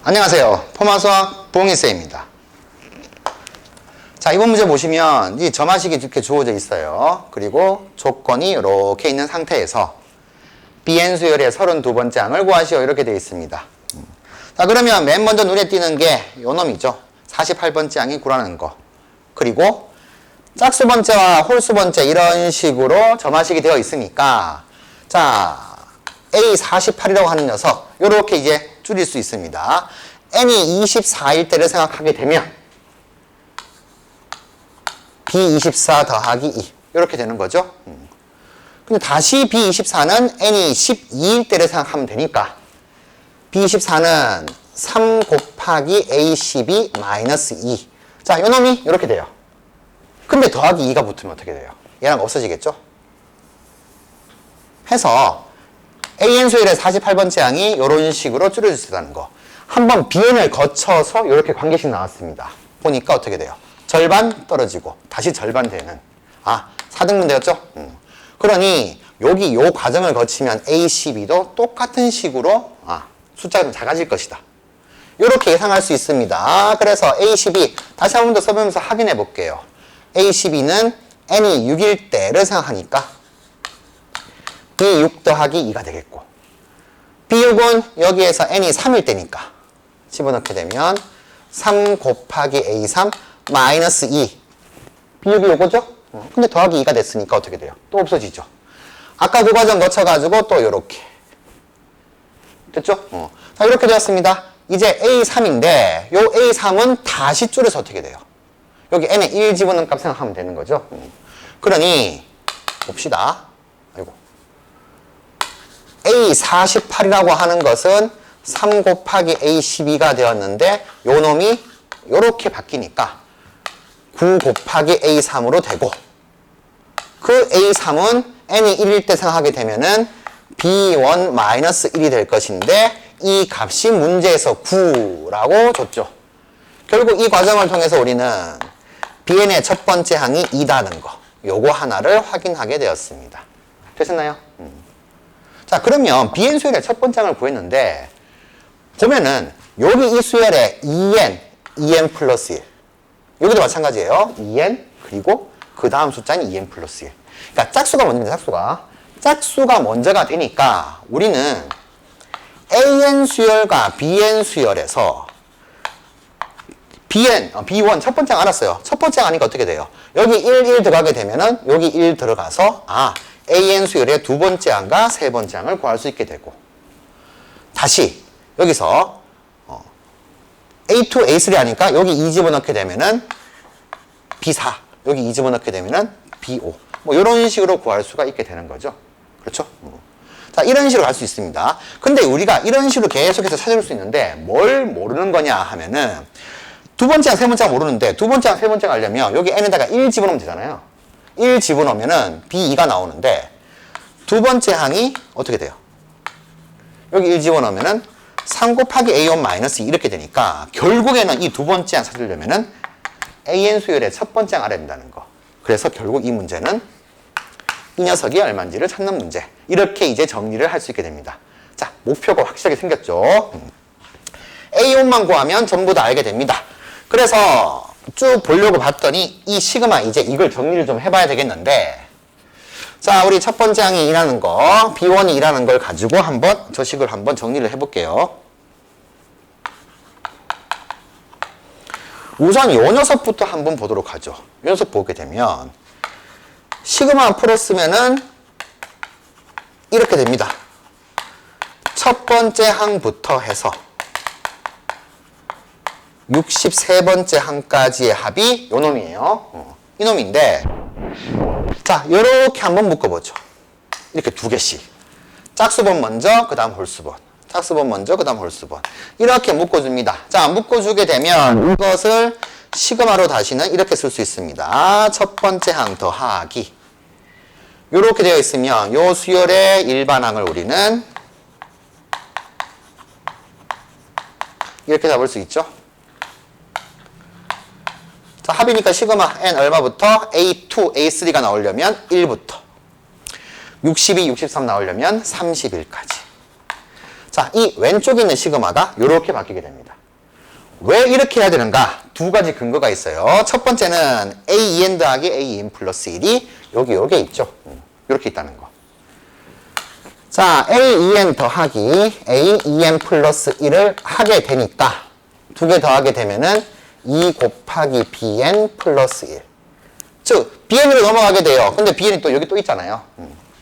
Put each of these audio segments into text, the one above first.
안녕하세요. 포마수학 봉희쌤입니다. 자, 이번 문제 보시면 이 점화식이 이렇게 주어져 있어요. 그리고 조건이 이렇게 있는 상태에서 Bn 수열의 32번째 항을 구하시오 이렇게 되어 있습니다. 자, 그러면 맨 먼저 눈에 띄는 게 요 놈이죠. 48번째 항이 구라는 거. 그리고 짝수번째와 홀수번째 이런 식으로 점화식이 되어 있으니까 자, A48이라고 하는 녀석 요렇게 이제 줄일 수 있습니다. n이 24일 때를 생각하게 되면 B24 더하기 2 이렇게 되는 거죠. 근데 다시 B24는 n이 12일 때를 생각하면 되니까 B24는 3 곱하기 A12 마이너스 2. 자, 요 놈이 이렇게 돼요. 근데 더하기 2가 붙으면 어떻게 돼요? 얘랑 없어지겠죠? 해서 AN 수열의 48번째 항이 이런 식으로 줄여줄 수 있다는 거. 한번 BN을 거쳐서 이렇게 관계식 나왔습니다. 보니까 어떻게 돼요? 절반 떨어지고 다시 절반 되는 4등분 되었죠? 그러니 여기 요 과정을 거치면 A12도 똑같은 식으로 숫자가 좀 작아질 것이다. 이렇게 예상할 수 있습니다. 그래서 A12 다시 한 번 더 써보면서 확인해 볼게요. A12는 n이 6일 때를 생각하니까 B6 더하기 2가 되겠고 B6은 여기에서 n이 3일 때니까 집어넣게 되면 3 곱하기 A3 마이너스 2 B6이 요거죠? 근데 더하기 2가 됐으니까 어떻게 돼요? 또 없어지죠. 아까 그 과정 거쳐가지고 또 요렇게 됐죠? 자, 이렇게 되었습니다. 이제 A3인데 요 A3은 다시 줄여서 어떻게 돼요? 여기 n에 1 집어넣은 값 생각하면 되는 거죠. 그러니 봅시다. 아이고. A48이라고 하는 것은 3 곱하기 A12가 되었는데 요 놈이 요렇게 바뀌니까 9 곱하기 A3으로 되고 그 A3은 n이 1일 때 생각하게 되면은 B1 마이너스 1이 될 것인데 이 값이 문제에서 9라고 줬죠. 결국 이 과정을 통해서 우리는 BN의 첫 번째 항이 2다는 거 요거 하나를 확인하게 되었습니다. 되셨나요? 자, 그러면 BN 수열의 첫 번째 항을 구했는데 보면은 여기 이 수열에 2n 플러스 1 여기도 마찬가지예요. 2n 그리고 그 다음 숫자는 2n 플러스 1 그러니까 짝수가 먼저입니다. 짝수가 먼저가 되니까 우리는 AN 수열과 BN 수열에서 B1 첫 번째 항 알았어요. 첫 번째 항 아니까 어떻게 돼요? 여기 1 들어가게 되면은 여기 1 들어가서 AN 수열의 두 번째 항과 세 번째 항을 구할 수 있게 되고 다시 여기서 A2, A3 하니까 여기 2 집어넣게 되면은 B4 여기 2 집어넣게 되면은 B5 뭐 이런 식으로 구할 수가 있게 되는 거죠. 그렇죠? 자, 이런 식으로 갈 수 있습니다. 근데 우리가 이런 식으로 계속해서 찾을 수 있는데 뭘 모르는 거냐 하면은 두 번째랑 세 번째가 모르는데 두 번째랑 세 번째가 알려면 여기 n에다가 1 집어넣으면 되잖아요. 1 집어넣으면은 B2가 나오는데 두 번째 항이 어떻게 돼요? 여기 1 집어넣으면은 3 곱하기 A1 마이너스 2 이렇게 되니까 결국에는 이 두 번째 항 찾으려면은 AN 수열의 첫 번째 항 알아야 된다는 거. 그래서 결국 이 문제는 이 녀석이 얼마인지를 찾는 문제. 이렇게 이제 정리를 할 수 있게 됩니다. 자, 목표가 확실하게 생겼죠. A1만 구하면 전부 다 알게 됩니다. 그래서 쭉 보려고 봤더니 이 시그마 이제 이걸 정리를 좀 해봐야 되겠는데 자, 우리 첫 번째 항이 일하는 거 B1이 일하는 걸 가지고 한번 저 식을 한번 정리를 해볼게요. 우선 요 녀석부터 한번 보도록 하죠. 요 녀석 보게 되면 시그마 풀었으면은 이렇게 됩니다. 첫 번째 항부터 해서 63번째 항까지의 합이 요 놈이에요. 이 놈인데 자, 요렇게 한번 묶어보죠. 이렇게 두 개씩. 짝수번 먼저, 그 다음 홀수번. 짝수번 먼저, 그 다음 홀수번. 이렇게 묶어줍니다. 자, 묶어주게 되면 이것을 시그마로 다시는 이렇게 쓸 수 있습니다. 첫 번째 항 더하기. 요렇게 되어 있으면 요 수열의 일반항을 우리는 이렇게 잡을 수 있죠. 자, 합이니까 시그마 n 얼마부터? A2, A3가 나오려면 1부터 62, 63 나오려면 31까지. 자, 이 왼쪽에 있는 시그마가 이렇게 바뀌게 됩니다. 왜 이렇게 해야 되는가? 두 가지 근거가 있어요. 첫 번째는 AEN 더하기 AEN 플러스 1이 요게 있죠. 이렇게 있다는 거. 자, AEN 더하기 AEN 플러스 1을 하게 되니까 두 개 더하게 되면은 2 곱하기 BN 플러스 1. 즉, BN으로 넘어가게 돼요. 근데 BN이 또 여기 또 있잖아요.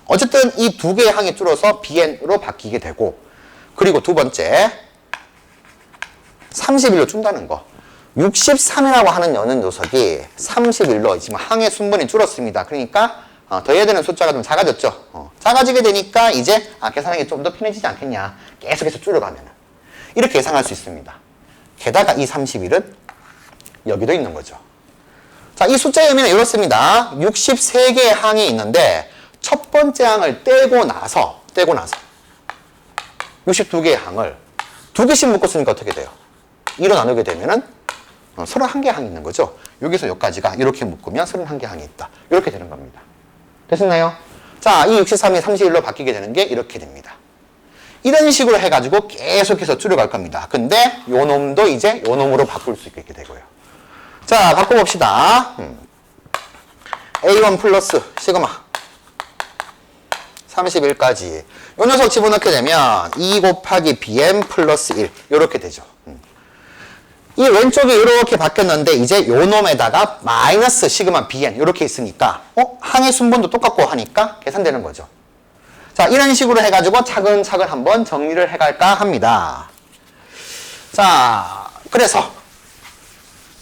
어쨌든 이 두 개의 항이 줄어서 BN으로 바뀌게 되고, 그리고 두 번째 31로 준다는 거. 63이라고 하는 여는 녀석이 31로 지금 항의 순번이 줄었습니다. 그러니까 더해야 되는 숫자가 좀 작아졌죠. 작아지게 되니까 이제 계산하기 좀 더 편해지지 않겠냐. 계속해서 줄여가면 이렇게 예상할 수 있습니다. 게다가 이 31은 여기도 있는 거죠. 자, 이 숫자의 의미는 이렇습니다. 63개의 항이 있는데 첫 번째 항을 떼고 나서 62개의 항을 두 개씩 묶었으니까 어떻게 돼요? 2로 나누게 되면은 31개 항이 있는 거죠. 여기서 여기까지가 이렇게 묶으면 31개 항이 있다. 이렇게 되는 겁니다. 됐나요? 자, 이 63이 31로 바뀌게 되는 게 이렇게 됩니다. 이런 식으로 해가지고 계속해서 줄여갈 겁니다. 근데 요 놈도 이제 요 놈으로 바꿀 수 있게 되고요. 자, 바꿔봅시다. A1 플러스 시그마 31까지 요 녀석 집어넣게 되면 2 곱하기 BM 플러스 1 요렇게 되죠. 이 왼쪽이 이렇게 바뀌었는데 이제 요 놈에다가 마이너스 시그마 BN 이렇게 있으니까 항의 순번도 똑같고 하니까 계산되는 거죠. 자, 이런 식으로 해가지고 차근차근 한번 정리를 해갈까 합니다. 자, 그래서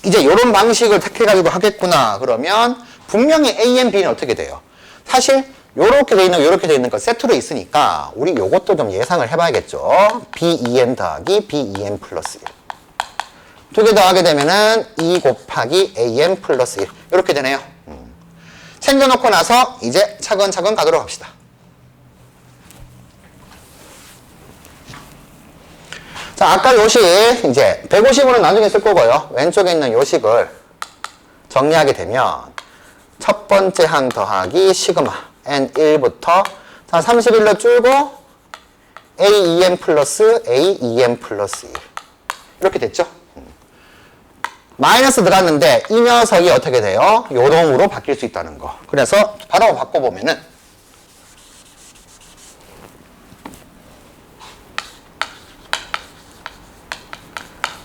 이제 이런 방식을 택해가지고 하겠구나 그러면 분명히 AN, B는 어떻게 돼요? 사실 요렇게 돼 있는 거 요렇게 돼 있는 거 세트로 있으니까 우리 요것도 좀 예상을 해봐야겠죠. BEN 더하기 BEN 플러스 1 두 개 더하게 되면은 2 곱하기 AN 플러스 1 이렇게 되네요. 챙겨놓고 나서 이제 차근차근 가도록 합시다. 자, 아까 요식 이제 150으로 나중에 쓸 거고요. 왼쪽에 있는 요식을 정리하게 되면 첫 번째 항 더하기 시그마 N1부터 자 31로 줄고 AEN 플러스 AEN 플러스 1 이렇게 됐죠? 마이너스 들어갔는데 이 녀석이 어떻게 돼요? 요 놈으로 바뀔 수 있다는 거. 그래서 바로 바꿔보면은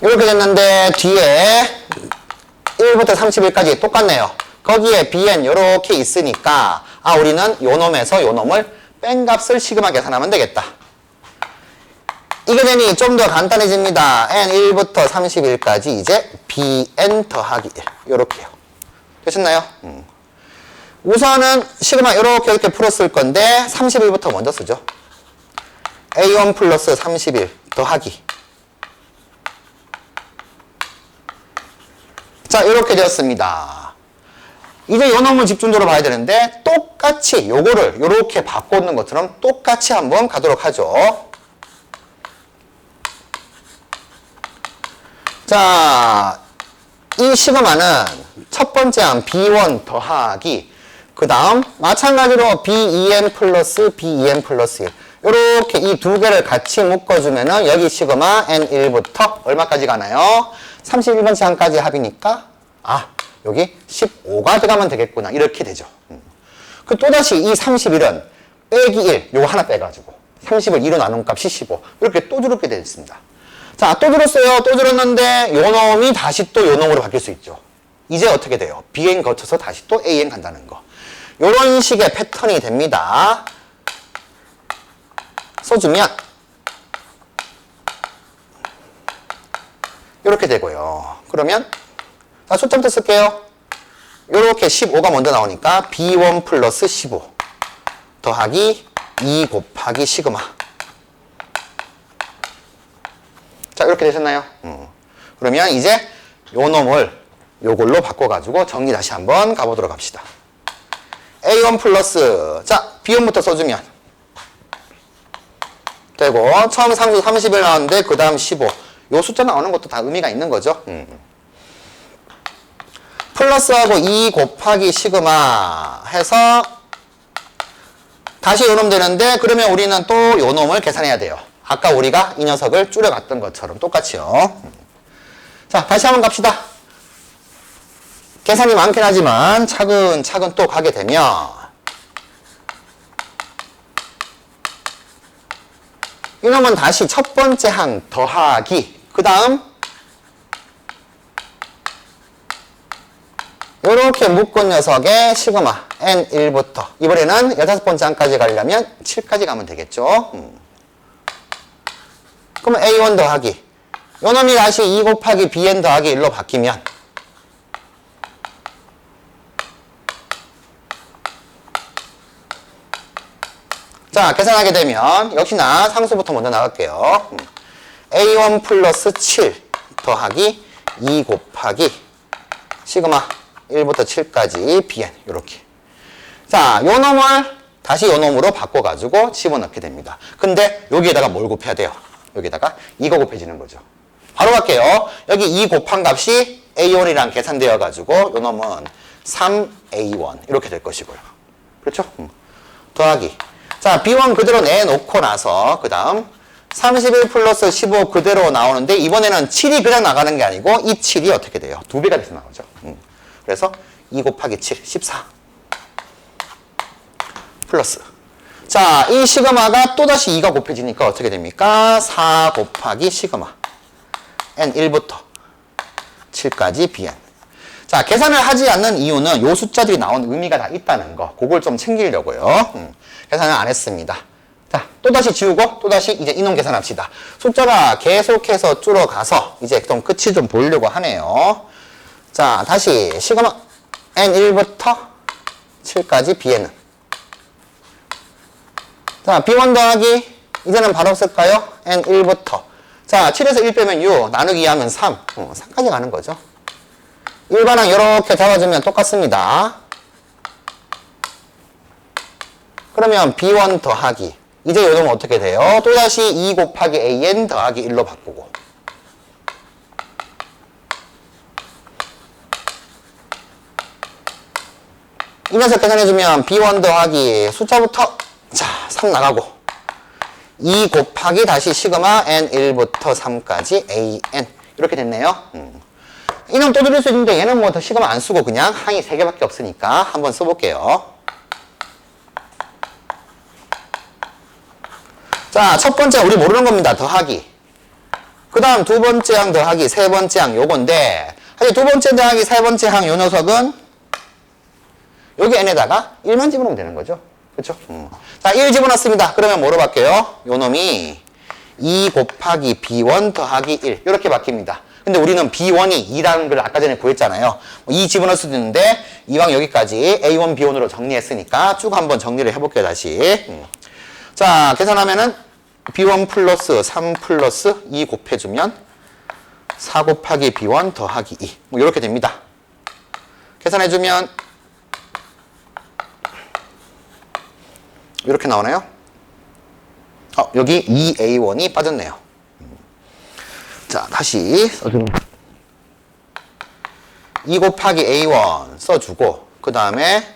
이렇게 됐는데 뒤에 1부터 31까지 똑같네요. 거기에 BN 이렇게 있으니까 우리는 요 놈에서 요 놈을 뺀 값을 시그마 계산하면 되겠다. 이게 되니 좀 더 간단해집니다. N1부터 31까지 이제 BN 더하기 1 요렇게요. 되셨나요? 우선은 시그마 이렇게 풀었을 건데 31부터 먼저 쓰죠. A1 플러스 31 더하기 자, 이렇게 되었습니다. 이제 요 놈을 집중적으로 봐야 되는데 똑같이 요거를 요렇게 바꾸는 것처럼 똑같이 한번 가도록 하죠. 자, 이 시그마는 첫 번째 항 B1 더하기 그 다음 마찬가지로 BEN 플러스 BEN 플러스 1 요렇게 이 두 개를 같이 묶어주면은 여기 시그마 N1부터 얼마까지 가나요? 31번째 항까지 합이니까 여기 15가 들어가면 되겠구나 이렇게 되죠. 그 또다시 이 31은 빼기 1 요거 하나 빼가지고 30을 2로 나눈 값이 15 이렇게 또 줄게 되어 있습니다. 자, 또 줄었어요. 또 줄었는데 요 놈이 다시 또 요 놈으로 바뀔 수 있죠. 이제 어떻게 돼요? BN 거쳐서 다시 또 AN 간다는 거. 요런 식의 패턴이 됩니다. 써주면 이렇게 되고요. 그러면 자, 초점부터 쓸게요. 요렇게 15가 먼저 나오니까 B1 플러스 15 더하기 2 곱하기 시그마 자, 이렇게 되셨나요? 그러면 이제 요 놈을 요걸로 바꿔가지고 정리 다시 한번 가보도록 합시다. A1 플러스 자, B1부터 써주면 되고 처음 상수 30일 나왔는데 그 다음 15 요 숫자 나오는 것도 다 의미가 있는 거죠. 플러스하고 2 곱하기 시그마 해서 다시 요 놈 되는데 그러면 우리는 또 요 놈을 계산해야 돼요. 아까 우리가 이 녀석을 줄여갔던 것처럼 똑같이요. 자, 다시 한번 갑시다. 계산이 많긴 하지만 차근차근 또 가게 되면 이놈은 다시 첫 번째 항 더하기, 그 다음 요렇게 묶은 녀석의 시그마 n1부터 이번에는 15번째 항까지 가려면 7까지 가면 되겠죠. 그러면 a1 더하기 요놈이 다시 2 곱하기 bn 더하기 1로 바뀌면 자, 계산하게 되면 역시나 상수부터 먼저 나갈게요. a1 플러스 7 더하기 2 곱하기 시그마 1부터 7까지 bn 이렇게. 자, 요 놈을 다시 요 놈으로 바꿔가지고 집어넣게 됩니다. 근데 여기에다가 뭘 곱해야 돼요? 여기다가 이거 곱해지는 거죠. 바로 갈게요. 여기 2 곱한 값이 a1이랑 계산되어가지고 요 놈은 3a1 이렇게 될 것이고요. 그렇죠? 더하기. 자, b1 그대로 내놓고 나서 그 다음 31 플러스 15 그대로 나오는데 이번에는 7이 그냥 나가는 게 아니고 이 7이 어떻게 돼요? 2배가 돼서 나오죠. 그래서 2 곱하기 7, 14 플러스. 자, 이 시그마가 또다시 2가 곱해지니까 어떻게 됩니까? 4 곱하기 시그마 n1부터 7까지 bn. 자, 계산을 하지 않는 이유는 요 숫자들이 나온 의미가 다 있다는 거. 그걸 좀 챙기려고요. 계산을 안 했습니다. 자, 또다시 지우고 또다시 이제 이놈 계산합시다. 숫자가 계속해서 줄어가서 이제 좀 끝이 좀 보이려고 하네요. 자, 다시 시그마 n1부터 7까지 bn은. 자, b1 더하기 이제는 바로 쓸까요? n1부터. 자, 7에서 1 빼면 6, 나누기 하면 3. 3까지 가는 거죠. 일반항 이렇게 잡아주면 똑같습니다. 그러면 b1 더하기 이제 요놈은 어떻게 돼요? 또다시 2 곱하기 an 더하기 1로 바꾸고 이 녀석 계산해주면 b1 더하기 숫자부터 자 3 나가고 2 곱하기 다시 시그마 n1부터 3까지 an 이렇게 됐네요. 이놈 또 들을 수 있는데 얘는 뭐 더 시그마 안 쓰고 그냥 항이 3개밖에 없으니까 한번 써볼게요. 자, 첫 번째 우리 모르는 겁니다. 더하기. 그 다음 두 번째 항 더하기 세 번째 항 요건데 사실 두 번째 더하기 세 번째 항 요 녀석은 여기 n에다가 1만 집어넣으면 되는 거죠. 그렇죠? 자, 1 집어넣습니다. 그러면 뭐로 바뀌어요? 요 놈이 2 곱하기 b1 더하기 1 이렇게 바뀝니다. 근데 우리는 b1이 2라는 걸 아까 전에 구했잖아요. 2 집어넣을 수도 있는데 이왕 여기까지 a1, b1으로 정리했으니까 쭉 한번 정리를 해볼게요. 다시. 자, 계산하면은 b1 플러스 3 플러스 2 곱해주면 4 곱하기 b1 더하기 2 뭐 이렇게 됩니다. 계산해주면 이렇게 나오나요? 여기 2a1이 빠졌네요. 자, 다시 써주면 2 곱하기 a1 써주고 그 다음에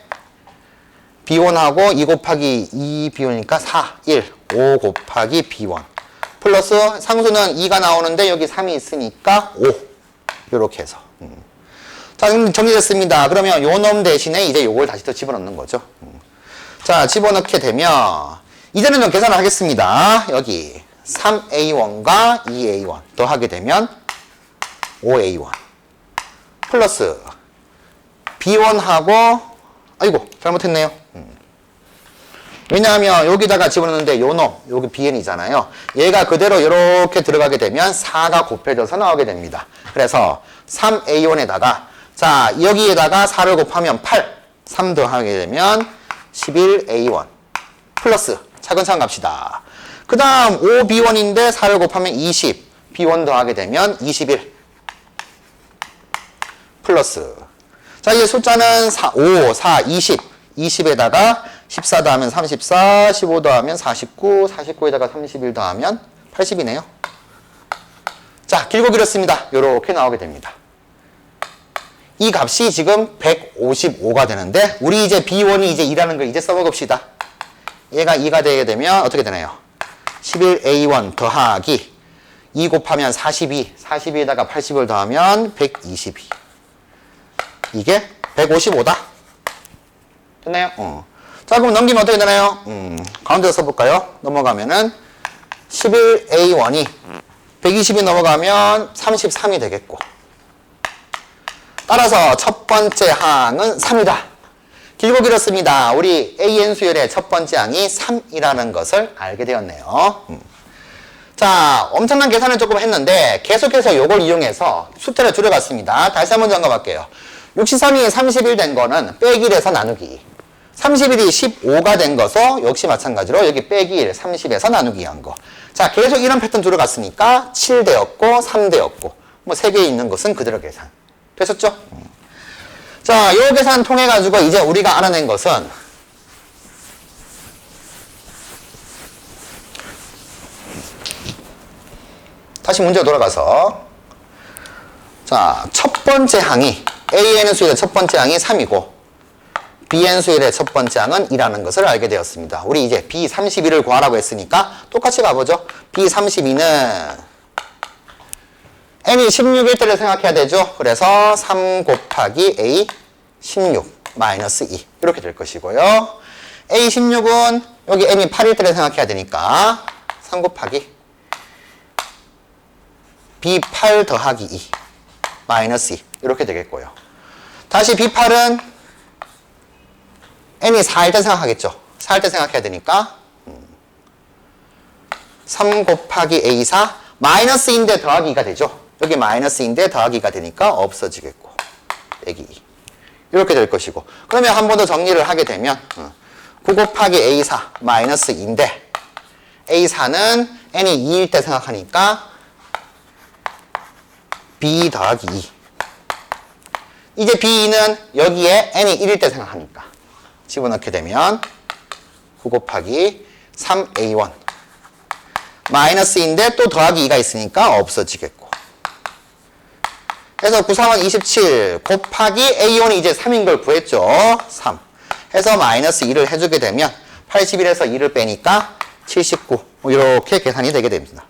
b1하고 2 곱하기 2b1이니까 4, 1, 5 곱하기 b1 플러스 상수는 2가 나오는데 여기 3이 있으니까 5 이렇게 해서 자, 정리됐습니다. 그러면 요 놈 대신에 이제 요걸 다시 또 집어넣는 거죠. 자, 집어넣게 되면 이제는 좀 계산을 하겠습니다. 여기 3a1과 2a1 더하게 되면 5a1 플러스 b1하고 아이고 잘못했네요. 왜냐하면 여기다가 집어넣는데 요 놈 여기 bn이잖아요. 얘가 그대로 이렇게 들어가게 되면 4가 곱해져서 나오게 됩니다. 그래서 3a1에다가 자 여기에다가 4를 곱하면 8 3 더하게 되면 11a1 플러스 차근차근 갑시다. 그 다음 5b1인데 4를 곱하면 20 b1 더하게 되면 21 플러스 자 이제 숫자는 5, 4, 20 20에다가 14 더하면 34 15 더하면 49 49에다가 31 더하면 80이네요. 자 길고 길었습니다. 요렇게 나오게 됩니다. 이 값이 지금 155가 되는데 우리 이제 b1이 이제 2라는 걸 이제 써먹읍시다. 얘가 2가 되게 되면 어떻게 되나요? 11a1 더하기 2 곱하면 42. 42에다가 80을 더하면 122. 이게 155다. 됐나요? 자, 그럼 넘기면 어떻게 되나요? 가운데로 써볼까요? 넘어가면은 11A1이 120이 넘어가면 33이 되겠고. 따라서 첫 번째 항은 3이다. 길고 길었습니다. 우리 AN 수열의 첫 번째 항이 3이라는 것을 알게 되었네요. 자, 엄청난 계산을 조금 했는데 계속해서 이걸 이용해서 숫자를 줄여갔습니다. 다시 한번 점검할게요. 63이 31 된 거는 빼기 1에서 나누기 2. 31이 15가 된 것도 역시 마찬가지로 여기 빼기 1, 30에서 나누기 한 거. 자, 계속 이런 패턴 줄여갔으니까 7 되었고 3 되었고 뭐 3개 있는 것은 그대로 계산. 되셨죠? 자, 요 계산 통해 가지고 이제 우리가 알아낸 것은 다시 문제 돌아가서 자, 첫 번째 항이 AN 수열의 첫 번째 항이 3이고 BN 수열의 첫 번째 항은 2라는 것을 알게 되었습니다. 우리 이제 B32를 구하라고 했으니까 똑같이 가보죠. B32는 N이 16일 때를 생각해야 되죠. 그래서 3 곱하기 A 16 마이너스 2 이렇게 될 것이고요. A 16은 여기 N이 8일 때를 생각해야 되니까 3 곱하기 B8 더하기 2 마이너스 2 이렇게 되겠고요. 다시 B8은 N이 4일 때 생각하겠죠. 4일 때 생각해야 되니까 3 곱하기 A4 마이너스인데 더하기가 되죠. 여기 마이너스인데 더하기가 되니까 없어지겠고 빼기 2 이렇게 될 것이고 그러면 한 번 더 정리를 하게 되면 9 곱하기 A4 마이너스 2인데 A4는 N이 2일 때 생각하니까 B 더하기 2 이제 B2는 여기에 N이 1일 때 생각하니까 집어넣게 되면 9 곱하기 3A1 마이너스인데 또 더하기 2가 있으니까 없어지겠고 해서 9, 3은 27 곱하기 A1이 이제 3인 걸 구했죠. 3 해서 마이너스 2를 해주게 되면 81에서 2를 빼니까 79 이렇게 계산이 되게 됩니다.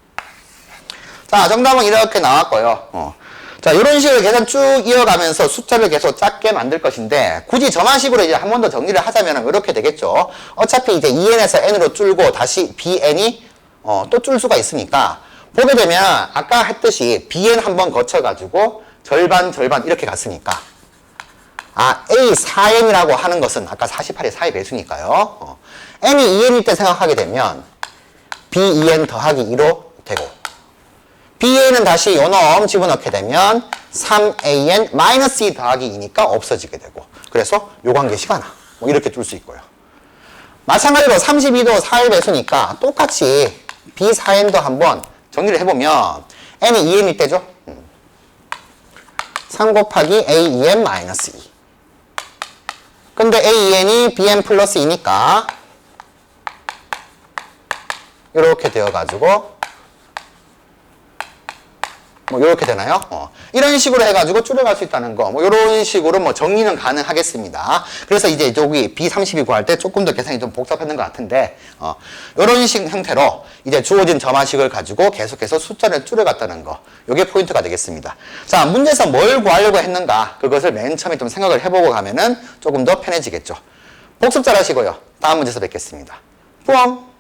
자, 정답은 이렇게 나왔고요. 자, 이런 식으로 계산 쭉 이어가면서 숫자를 계속 작게 만들 것인데 굳이 저만식으로 이제 한 번 더 정리를 하자면 이렇게 되겠죠. 어차피 이제 2n에서 n으로 줄고 다시 bn이 또 줄 수가 있으니까 보게 되면 아까 했듯이 bn 한번 거쳐가지고 절반 이렇게 갔으니까 A4n이라고 하는 것은 아까 48의 4의 배수니까요. n이 2n일 때 생각하게 되면 b2n 더하기 2로 되고 BA는 다시 요 놈 집어넣게 되면 3AN 마이너스 2 더하기 2니까 없어지게 되고 그래서 요 관계식 하나 뭐 이렇게 줄 수 있고요. 마찬가지로 32도 4의 배수니까 똑같이 B4N도 한번 정리를 해보면 N이 2N일 때죠. 3 곱하기 A2N 마이너스 2 근데 A2N이 BN 플러스 2니까 이렇게 되어가지고 뭐 이렇게 되나요? 이런 식으로 해가지고 줄여갈 수 있다는 거, 뭐 이런 식으로 뭐 정리는 가능하겠습니다. 그래서 이제 여기 B32 구할 때 조금 더 계산이 좀 복잡했는 것 같은데, 이런 식 형태로 이제 주어진 점화식을 가지고 계속해서 숫자를 줄여갔다는 거, 이게 포인트가 되겠습니다. 자, 문제에서 뭘 구하려고 했는가, 그것을 맨 처음에 좀 생각을 해보고 가면은 조금 더 편해지겠죠. 복습 잘 하시고요. 다음 문제에서 뵙겠습니다. 뿌엉!